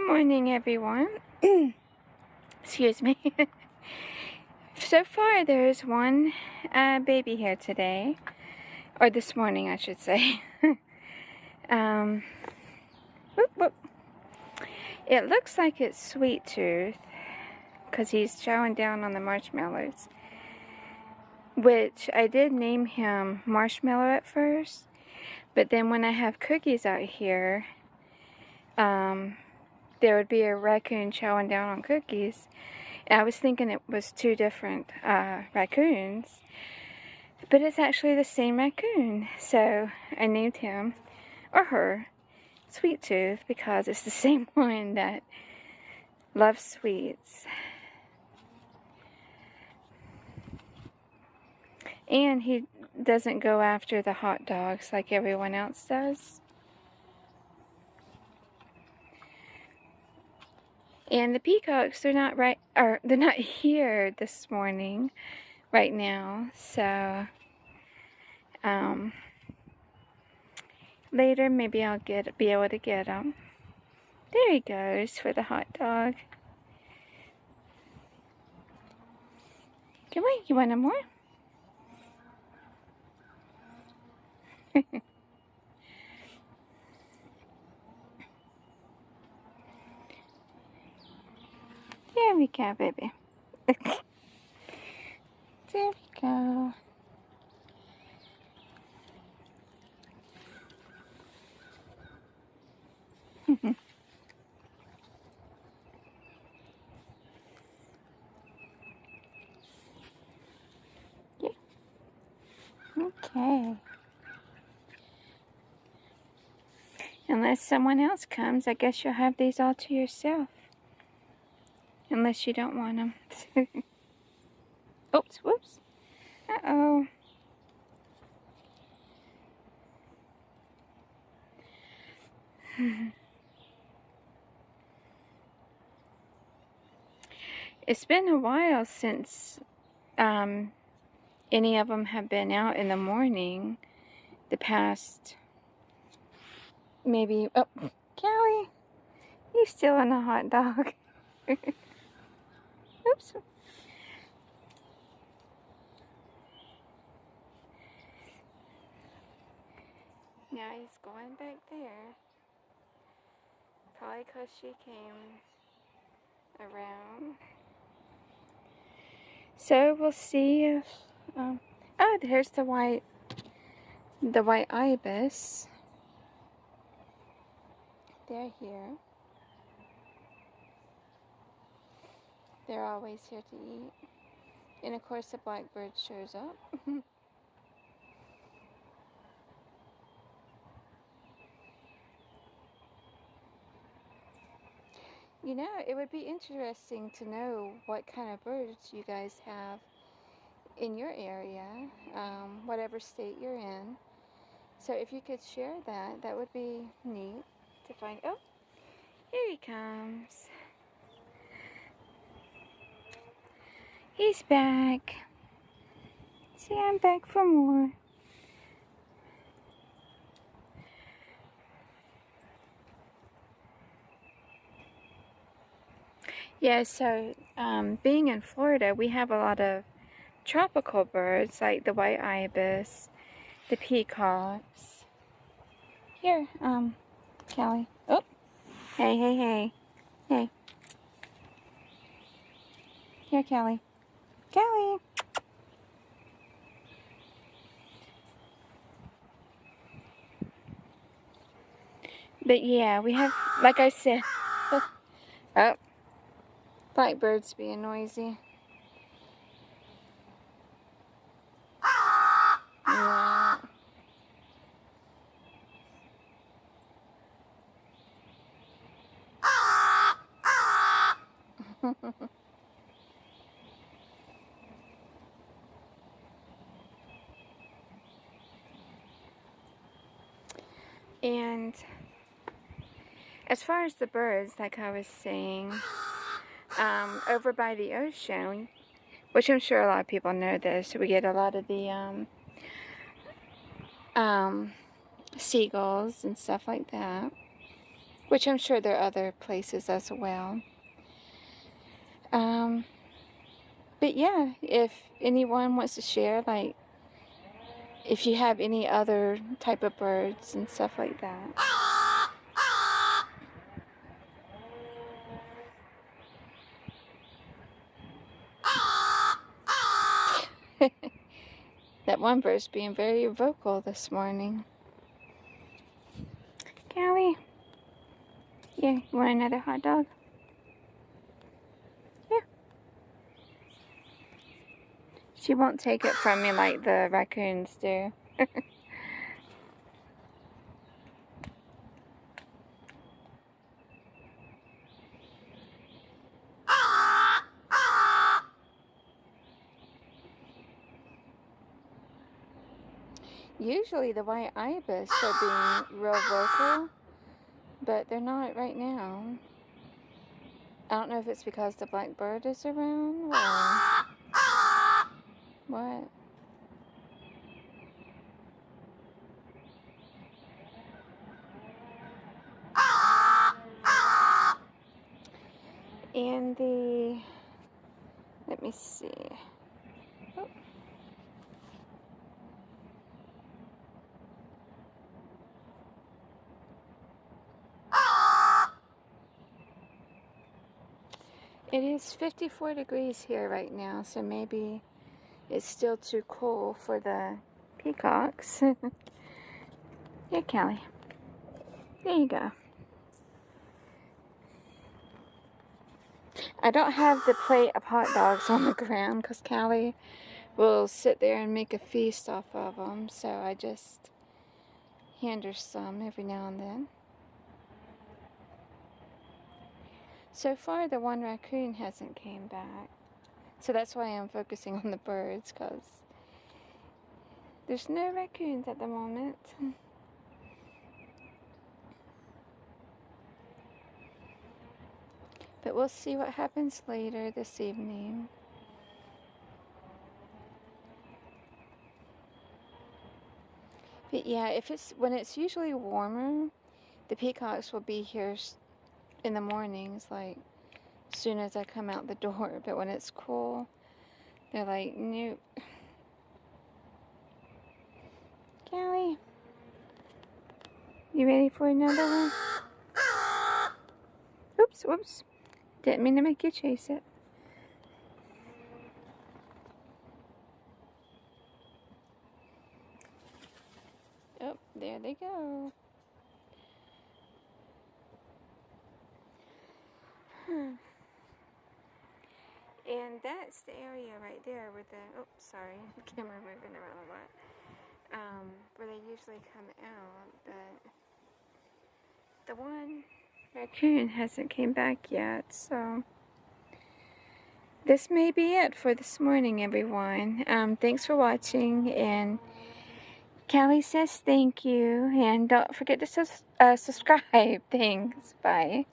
Morning, everyone. Excuse me. So far, there's one baby here today, or this morning, I should say. Whoop, whoop. It looks like it's Sweet Tooth, because he's chowing down on the marshmallows, which I did name him Marshmallow at first, but then when I have cookies out here, there would be a raccoon chowing down on cookies. And I was thinking it was two different raccoons, but it's actually the same raccoon. So I named him, or her, Sweet Tooth, because it's the same one that loves sweets. And he doesn't go after the hot dogs like everyone else does. And the peacocks, they're not here this morning, right now. So later maybe I'll be able to get them. There he goes for the hot dog. Come on, you want more? There we go, baby. There we go. Yeah. Okay. Unless someone else comes, I guess you'll have these all to yourself. Unless you don't want them. Oops, whoops. Uh-oh. It's been a while since any of them have been out in the morning. The past, maybe, oh, Callie, you stealing a hot dog. Oops. Now he's going back there. Probably because she came around. So we'll see if, oh, there's the white ibis. They're here. They're always here to eat. And of course the blackbird shows up. You know, it would be interesting to know what kind of birds you guys have in your area, whatever state you're in. So if you could share that, that would be neat to find. Oh, here he comes. He's back. See, I'm back for more. Yeah, so being in Florida, we have a lot of tropical birds like the white ibis, the peacocks. Here, Callie. Oh, hey, hey, hey. Hey. Here, Callie. Callie. But yeah, we have, like I said, oh, blackbirds being noisy. Yeah. And as far as the birds, like I was saying, over by the ocean, which I'm sure a lot of people know this, we get a lot of the seagulls and stuff like that. which I'm sure there are other places as well. But yeah, if anyone wants to share, like, if you have any other type of birds and stuff like that. That one bird's being very vocal this morning. Callie, yeah, you want another hot dog? Yeah. She won't take it from me like the raccoons do. Usually the white ibis are being real vocal, but they're not right now. I don't know if it's because the black bird is around or what. And let me see. Oh. It is 54 degrees here right now, so maybe it's still too cool for the peacocks. Yeah, Callie. There you go. I don't have the plate of hot dogs on the ground because Callie will sit there and make a feast off of them, so I just hand her some every now and then. So far, the one raccoon hasn't came back. So that's why I'm focusing on the birds, because there's no raccoons at the moment. But we'll see what happens later this evening. But yeah, when it's usually warmer, the peacocks will be here in the mornings, like as soon as I come out the door. But when it's cool, they're like, nope. Callie, you ready for another one? Oops, whoops. Didn't mean to make you chase it. Oh, there they go. And that's the area right there where sorry, the camera moving around a lot. Where they usually come out, but the one raccoon hasn't came back yet, so this may be it for this morning, everyone. Thanks for watching, and Callie says thank you, and don't forget to subscribe. Thanks, bye.